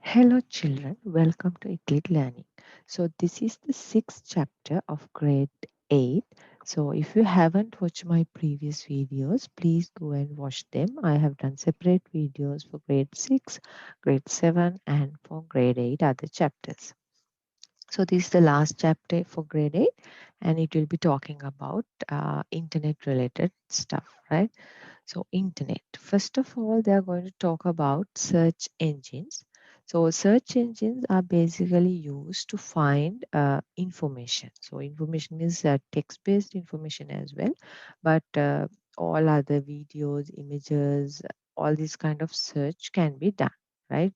Hello, children. Welcome to Eclit Learning. So, this is the sixth chapter of grade 8. So, if you haven't watched my previous videos, please go and watch them. I have done separate videos for grade 6, grade 7, and for grade 8 other chapters. So, this is the last chapter for grade 8, and it will be talking about internet related stuff, right? So, internet. First of all, they are going to talk about search engines. So, search engines are basically used to find information. So, information is text-based information as well, but all other videos, images, all this kind of search can be done, right?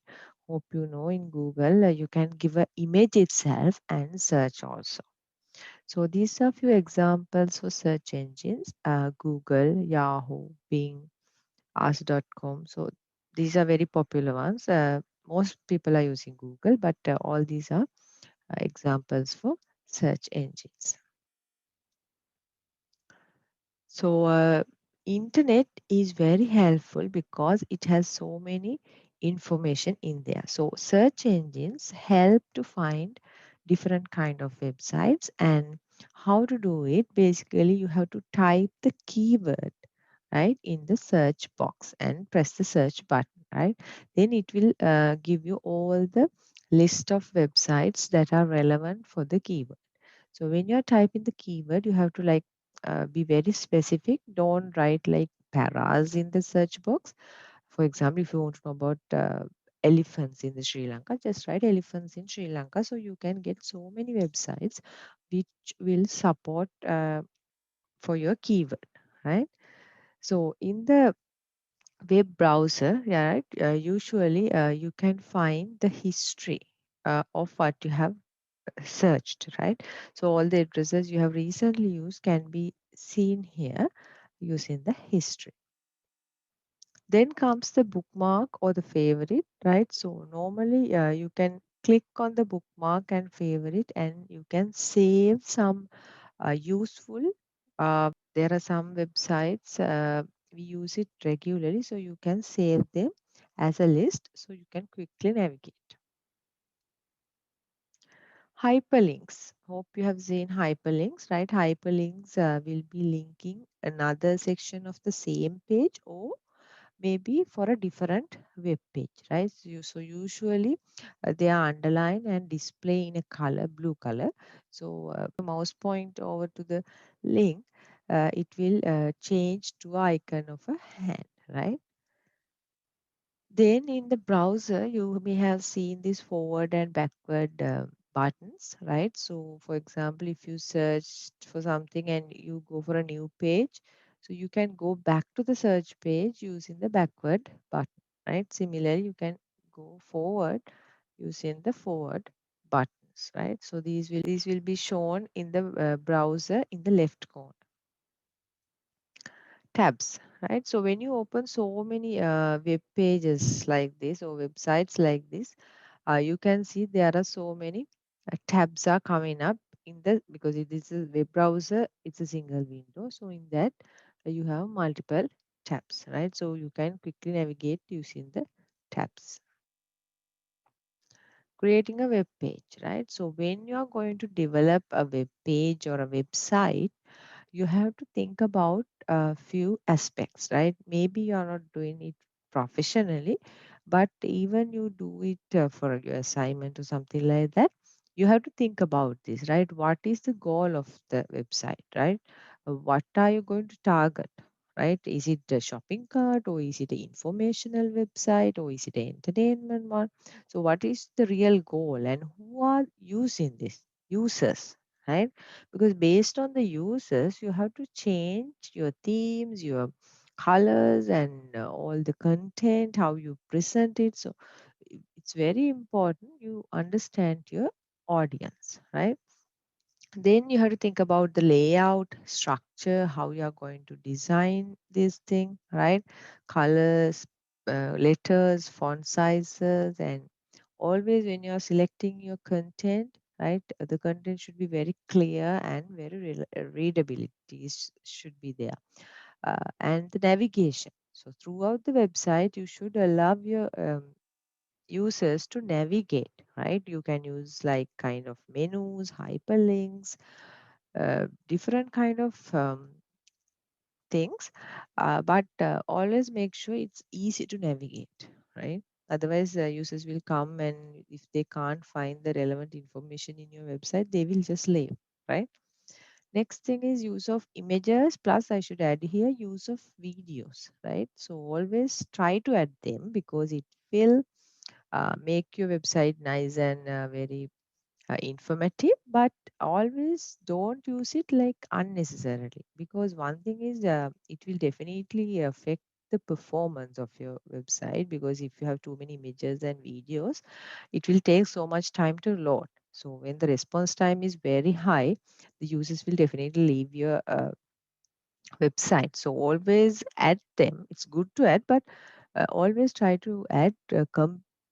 Hope you know in Google, you can give an image itself and search also. So these are few examples for search engines: Google, Yahoo, Bing, ask.com. So these are very popular ones. Most people are using Google, but all these are examples for search engines. So internet is very helpful because it has so many information in there. So search engines help to find different kind of websites, and how to do it, basically you have to type the keyword right in the search box and press the search button, right? Then it will give you all the list of websites that are relevant for the keyword. So when you're typing the keyword, you have to be very specific. Don't write like paras in the search box. For example, if you want to know about elephants in the Sri Lanka, just write elephants in Sri Lanka. So you can get so many websites which will support for your keyword, right? So in the web browser, yeah, right, usually you can find the history of what you have searched, right? So all the addresses you have recently used can be seen here using the history. Then comes the bookmark or the favorite, right? So normally you can click on the bookmark and favorite, and you can save some useful. There are some websites we use it regularly, so you can save them as a list so you can quickly navigate. Hyperlinks. Hope you have seen hyperlinks, right? Hyperlinks will be linking another section of the same page, or maybe for a different web page, right? So usually they are underlined and display in a color, blue color. So mouse point over to the link, it will change to icon of a hand, right? Then in the browser, you may have seen these forward and backward buttons, right? So for example, if you search for something and you go for a new page, so you can go back to the search page using the backward button, right? Similarly, you can go forward using the forward buttons, right? So these will be shown in the browser in the left corner. Tabs, right? So when you open so many web pages like this or websites like this, you can see there are so many tabs are coming up in the, because it is a web browser, it's a single window. So in that you have multiple tabs, right? So you can quickly navigate using the tabs. Creating a web page, right? So when you are going to develop a web page or a website, you have to think about a few aspects, right? Maybe you're not doing it professionally, but even you do it for your assignment or something like that, you have to think about this, right? What is the goal of the website, right? What are you going to target, right? Is it a shopping cart, or is it an informational website, or is it an entertainment one? So what is the real goal, and who are using this? Users, right? Because based on the users, you have to change your themes, your colors, and all the content, how you present it. So it's very important you understand your audience, right? Then you have to think about the layout, structure, how you are going to design this thing, right? Colors, letters, font sizes, and always when you are selecting your content, right, the content should be very clear and very readability should be there. And the navigation. So throughout the website, you should allow your users to navigate, right? You can use like kind of menus, hyperlinks, different kind of things, but always make sure it's easy to navigate, right? Otherwise, users will come, and if they can't find the relevant information in your website, they will just leave, right? Next thing is use of images, plus I should add here use of videos, right? So always try to add them because it will make your website nice and very informative, but always don't use it like unnecessarily, because one thing is it will definitely affect the performance of your website, because if you have too many images and videos, it will take so much time to load. So when the response time is very high, the users will definitely leave your website. So always add them. It's good to add, but always try to add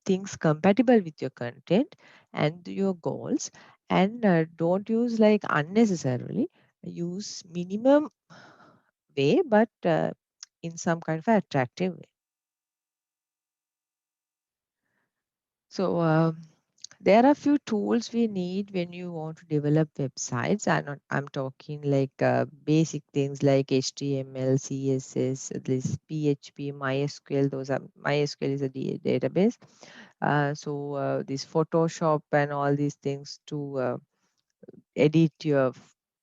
things compatible with your content and your goals, and don't use like unnecessarily. Use minimum way, but in some kind of attractive way. So there are few tools we need when you want to develop websites. I'm talking like basic things like HTML, CSS, this PHP, MySQL. Those are MySQL is a database. This Photoshop and all these things to edit your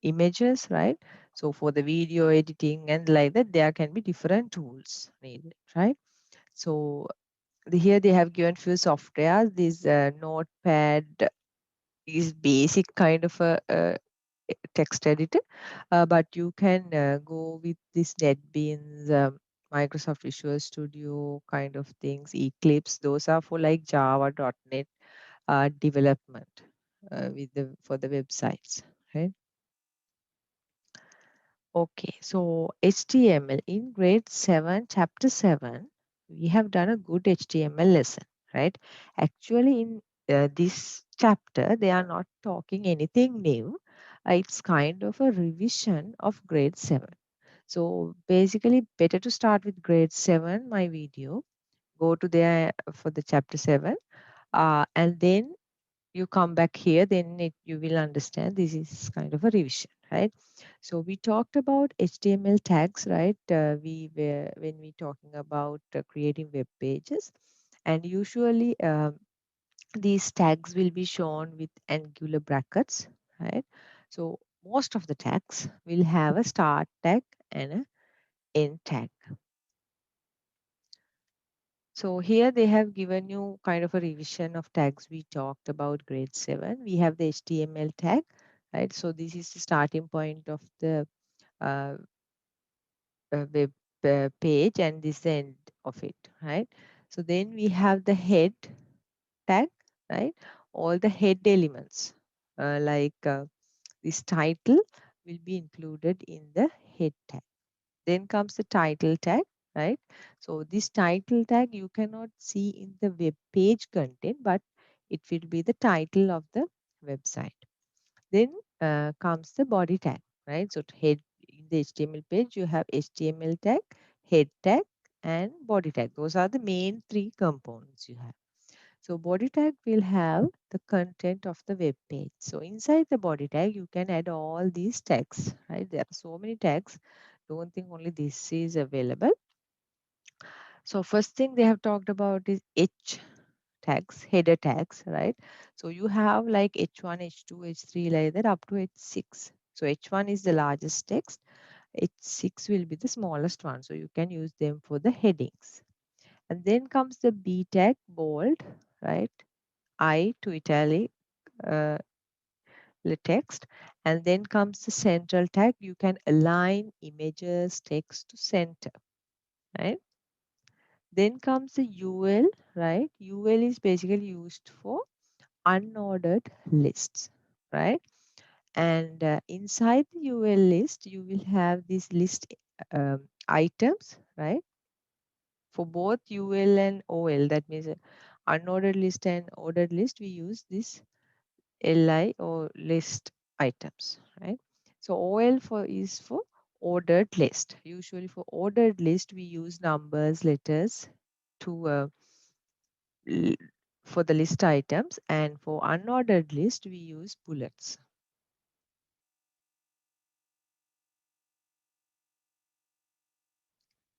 images, right? So for the video editing and like that, there can be different tools needed, right? So here they have given few softwares. This Notepad is basic kind of a text editor, but you can go with this NetBeans, Microsoft Visual Studio kind of things, Eclipse. Those are for like Java, .NET development with the for the websites, right? Okay, so HTML in grade 7, chapter 7, we have done a good HTML lesson, right? Actually, in this chapter, they are not talking anything new. It's kind of a revision of grade 7. So basically, better to start with grade 7, my video, go to there for the chapter 7, and then you come back here, then you will understand this is kind of a revision, right? So we talked about HTML tags, right? We were when we talking about creating web pages, and usually these tags will be shown with angular brackets, right? So most of the tags will have a start tag and a end tag. So here they have given you kind of a revision of tags we talked about grade 7. We have the HTML tag, right? So this is the starting point of the uh, web page, and this is the end of it, right? So then we have the head tag, right? All the head elements this title will be included in the head tag. Then comes the title tag, right? So this title tag you cannot see in the web page content, but it will be the title of the website. Then comes the body tag, right? So to head in the HTML page, you have HTML tag, head tag, and body tag. Those are the main three components you have. So body tag will have the content of the web page. So inside the body tag, you can add all these tags, right? There are so many tags. Don't think only this is available. So first thing they have talked about is H tags, header tags, right? So you have like H1, H2, H3 like that up to H6. So H1 is the largest text. H6 will be the smallest one. So you can use them for the headings. And then comes the B tag, bold, right? I to italic, uh, the text. And then comes the central tag. You can align images, text to center, right? Then comes the UL, right? UL is basically used for unordered lists, right? And inside the UL list, you will have these list items, right? For both UL and OL, that means unordered list and ordered list, we use this LI or list items, right? So OL for is for ordered list. Usually for ordered list, we use numbers, letters to for the list items, and for unordered list, we use bullets.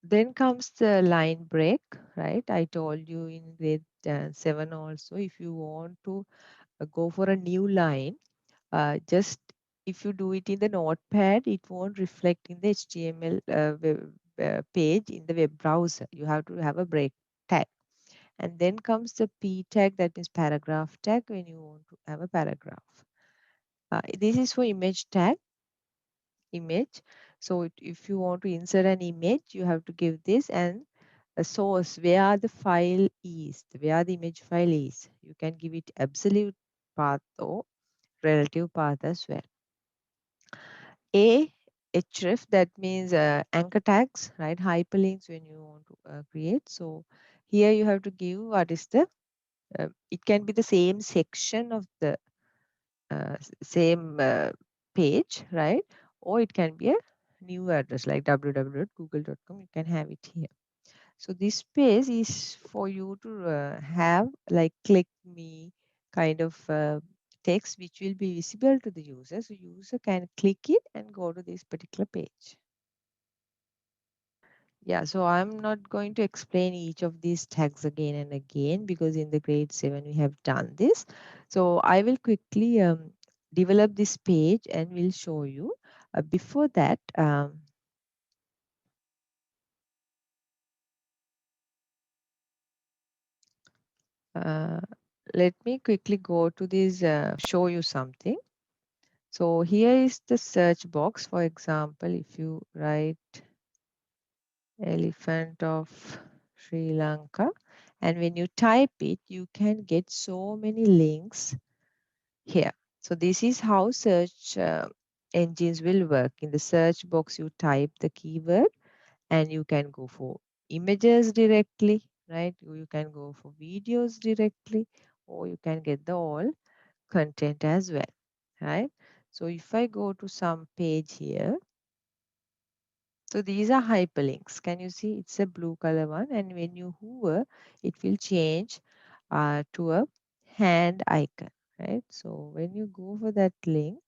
Then comes the line break, right? I told you in grade 7 also, if you want to go for a new line, just if you do it in the notepad, it won't reflect in the HTML page in the web browser. You have to have a break tag. And then comes the P tag, that means paragraph tag, when you want to have a paragraph. This is for image tag, image. So if you want to insert an image, you have to give this and a source where the file is, where the image file is. You can give it absolute path or relative path as well. A href, that means anchor tags, right? Hyperlinks when you want to create. So here you have to give what is the, it can be the same section of the same page, right? Or it can be a new address like www.google.com. You can have it here. So this space is for you to have like click me kind of text which will be visible to the user. So user can click it and go to this particular page. Yeah, so I'm not going to explain each of these tags again and again because in the grade 7 we have done this. So I will quickly develop this page and will show you. Before that, uh, let me quickly go to this, show you something. So here is the search box. For example, if you write elephant of Sri Lanka, and when you type it, you can get so many links here. So this is how search engines will work. In the search box, you type the keyword and you can go for images directly, right? You can go for videos directly, or you can get the all content as well, right? So if I go to some page here, so these are hyperlinks. Can you see it's a blue color one? And when you hover, it will change to a hand icon, right? So when you go for that link,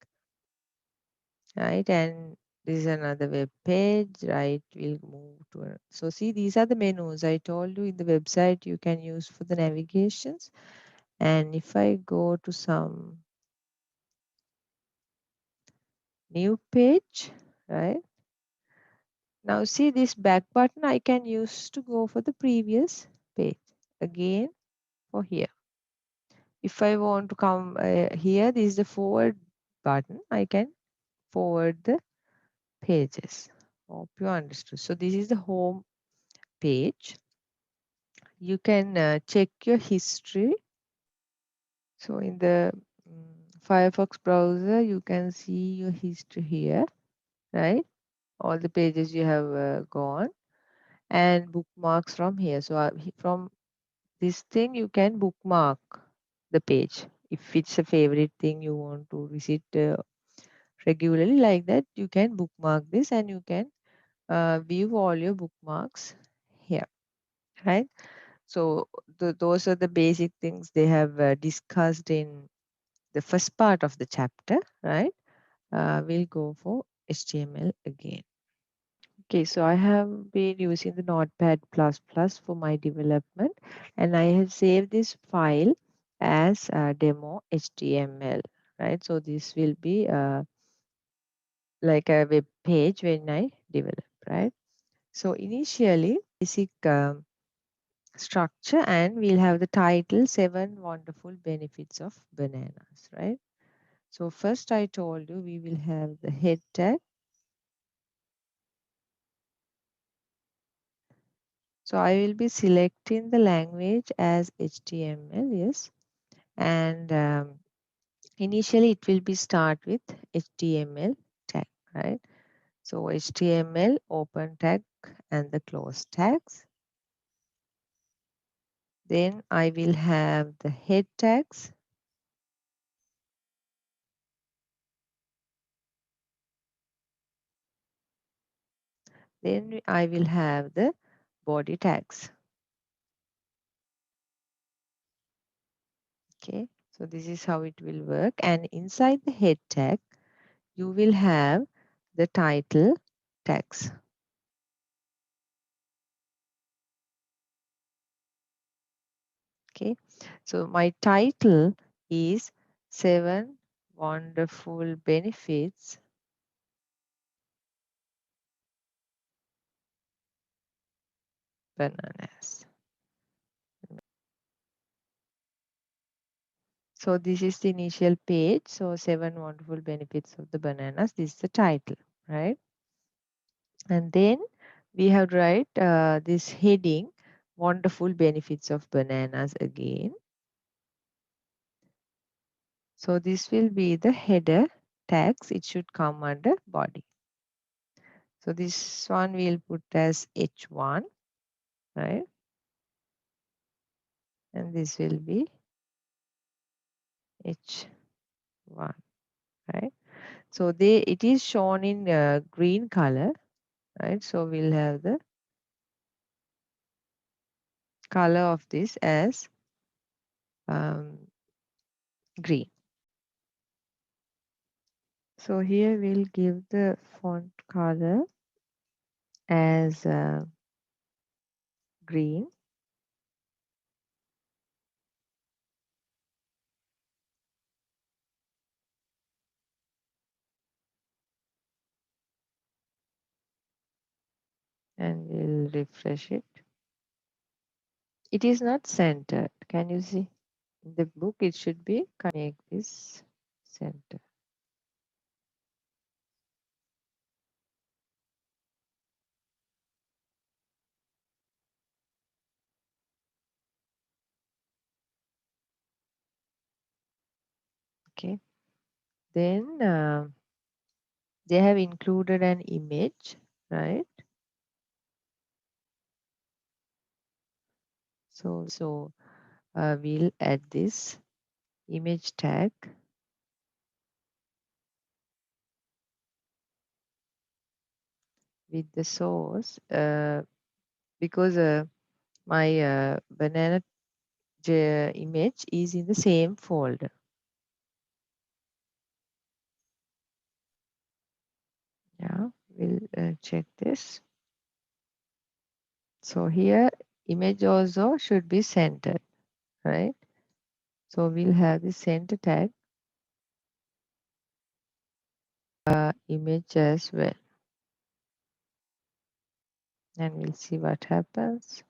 right, and this is another web page, right? We'll move to so see, these are the menus I told you in the website you can use for the navigations. And if I go to some new page, right? Now see this back button I can use to go for the previous page again for here. If I want to come here, this is the forward button. I can forward the pages. Hope you understood. So this is the home page. You can check your history. So in the Firefox browser, you can see your history here, right? All the pages you have gone and bookmarks from here. So from this thing, you can bookmark the page. If it's a favorite thing you want to visit regularly like that, you can bookmark this and you can view all your bookmarks here, right? So those are the basic things they have discussed in the first part of the chapter, right? We'll go for HTML again. Okay, so I have been using the Notepad++ for my development, and I have saved this file as demo HTML, right? So this will be like a web page when I develop, right? So initially, basic structure, and we'll have the title, 7 Wonderful Benefits of Bananas, right? So first I told you we will have the head tag. So I will be selecting the language as HTML, yes. And initially it will be start with HTML tag, right? So HTML open tag and the close tags. Then I will have the head tags. Then I will have the body tags. Okay, so this is how it will work. And inside the head tag, you will have the title tags. Okay, so my title is 7 Wonderful Benefits Bananas. So this is the initial page. So 7 Wonderful Benefits of the Bananas. This is the title, right? And then we have to write this heading, Wonderful Benefits of Bananas again. So this will be the header tags. It should come under body. So this one we'll put as H1, right? And this will be H1, right? So it is shown in green color, right? So we'll have the color of this as um, green. So here we'll give the font color as green. And we'll refresh it. It is not centered. Can you see? In the book, it should be make this center. Okay. Then they have included an image, right? So we'll add this image tag with the source because my banana image is in the same folder. Yeah, we'll check this. So here image also should be centered, right? So we'll have the center tag image as well. And we'll see what happens.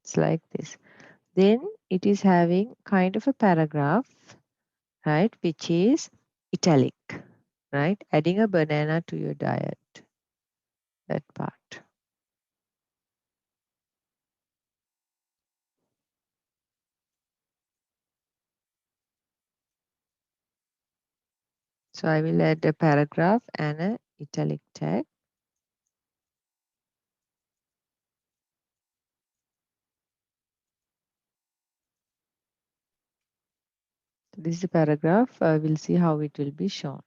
It's like this. Then it is having kind of a paragraph, right, which is italic, right? Adding a banana to your diet, that part. So I will add a paragraph and a italic tag. This is the paragraph. We'll see how it will be shown.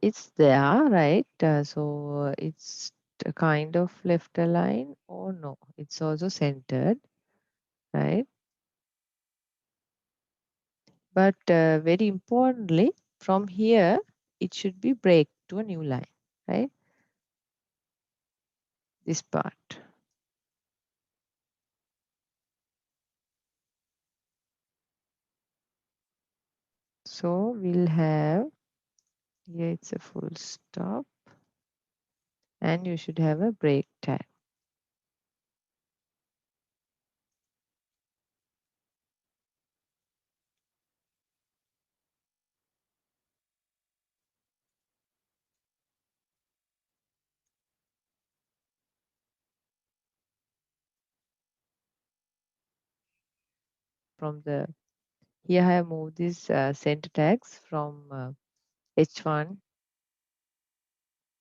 It's there, right? So it's a kind of left align or no, it's also centered, right? But very importantly, from here, it should be break to a new line, right? This part. So we'll have, here it's a full stop, and you should have a break tag. From the, here I have moved these center tags from H1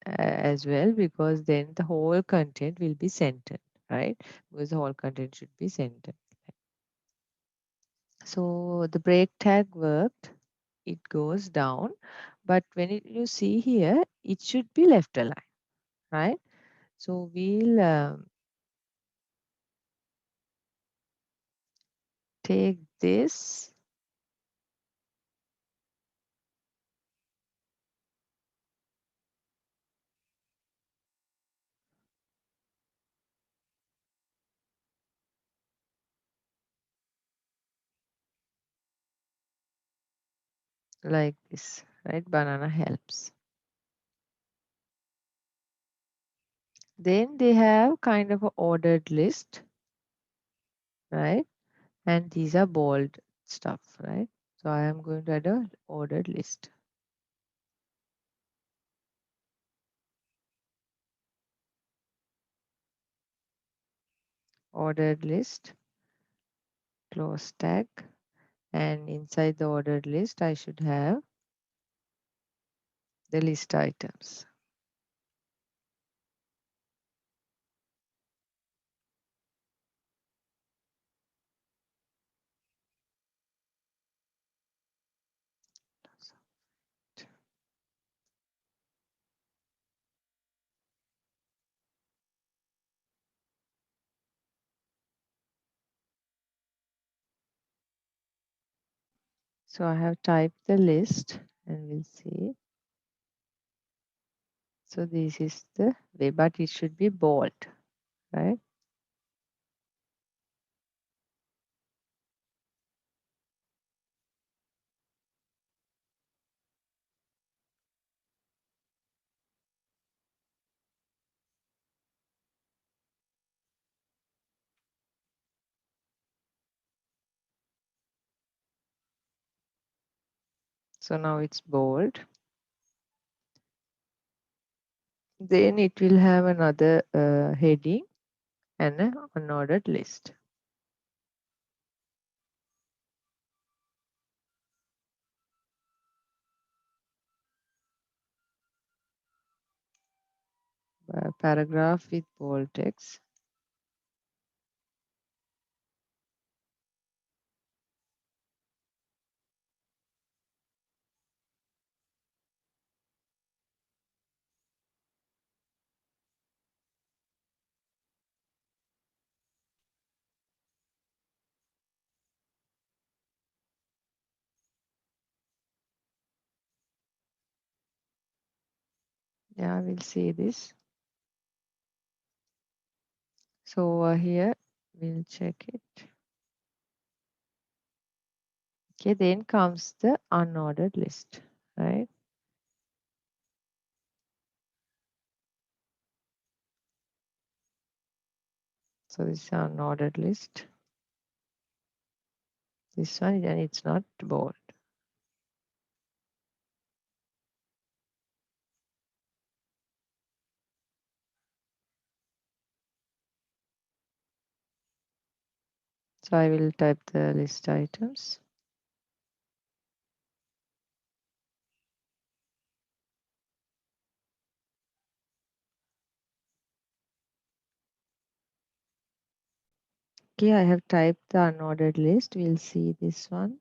as well, because then the whole content will be centered, right? Because the whole content should be centered. So the break tag worked, it goes down, but when you see here, it should be left aligned, right? So we'll take this like this, right? Banana helps. Then they have kind of a ordered list, right? And these are bold stuff, right? So I am going to add a ordered list. Ordered list, close tag, and inside the ordered list, I should have the list items. So I have typed the list and we'll see. So this is the way, but it should be bold, right? So now it's bold. Then it will have another heading and an unordered list. Paragraph with bold text. Yeah, we'll see this. So here we'll check it. Okay, then comes the unordered list, right? So this is unordered list. This one, and it's not bold. So I will type the list items. Okay, I have typed the unordered list. We'll see this one.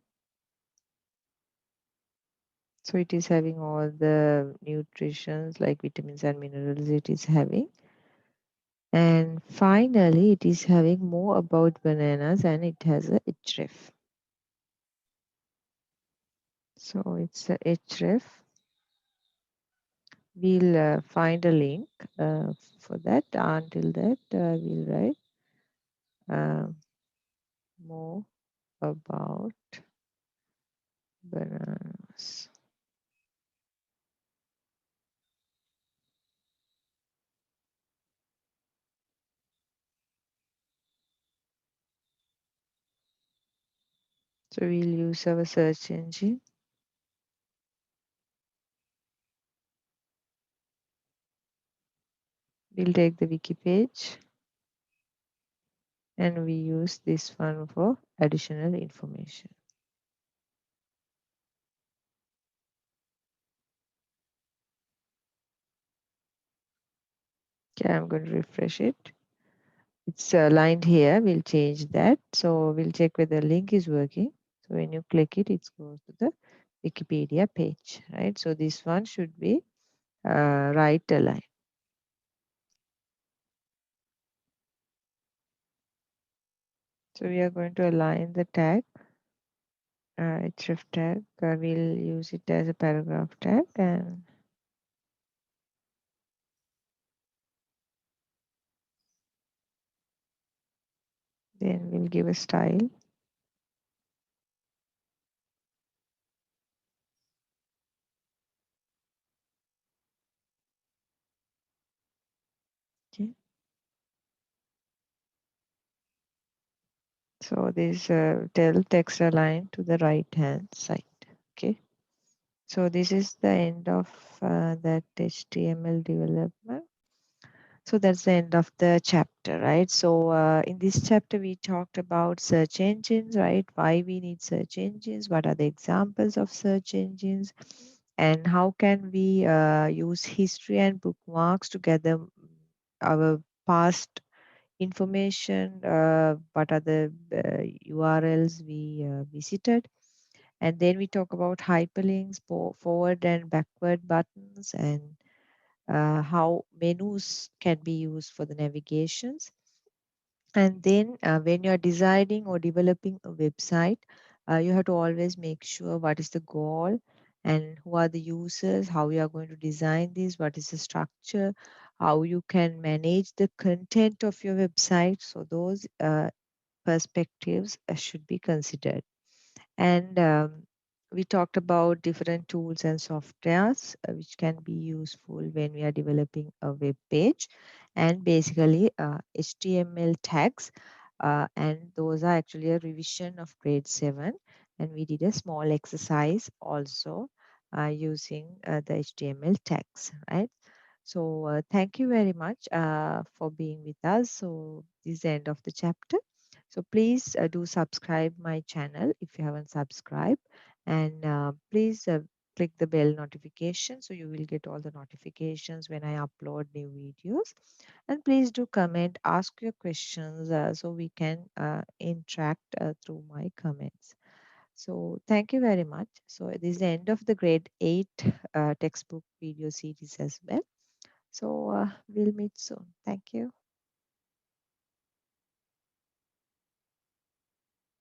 So it is having all the nutritions like vitamins and minerals it is having. And finally, it is having more about bananas and it has a href. So it's a href. We'll find a link for that. Until that, we'll write uh, more about bananas. So we'll use our search engine. We'll take the wiki page and we use this one for additional information. Okay, I'm going to refresh it. It's aligned here. We'll change that. So we'll check whether the link is working. So when you click it, it goes to the Wikipedia page, right? So this one should be right aligned. So we are going to align the tag, href tag. We'll use it as a paragraph tag, and then we'll give a style. Okay. So this tell text align to the right hand side. Okay. So this is the end of that HTML development. So that's the end of the chapter, right? So in this chapter, we talked about search engines, right? Why we need search engines, what are the examples of search engines, and how can we use history and bookmarks to gather our past information, what are the URLs we visited. And then we talk about hyperlinks, forward and backward buttons, and how menus can be used for the navigations. And then when you're designing or developing a website, you have to always make sure what is the goal and who are the users, how you are going to design this, what is the structure, how you can manage the content of your website. So those perspectives should be considered. And we talked about different tools and softwares which can be useful when we are developing a web page, and basically HTML tags. And those are actually a revision of grade 7. And we did a small exercise also using the HTML tags, right? So thank you very much for being with us. So this is the end of the chapter. So please do subscribe my channel if you haven't subscribed, and please click the bell notification so you will get all the notifications when I upload new videos. And please do comment, ask your questions so we can interact through my comments. So thank you very much. So this is the end of the grade 8 textbook video series as well. So we'll meet soon. Thank you.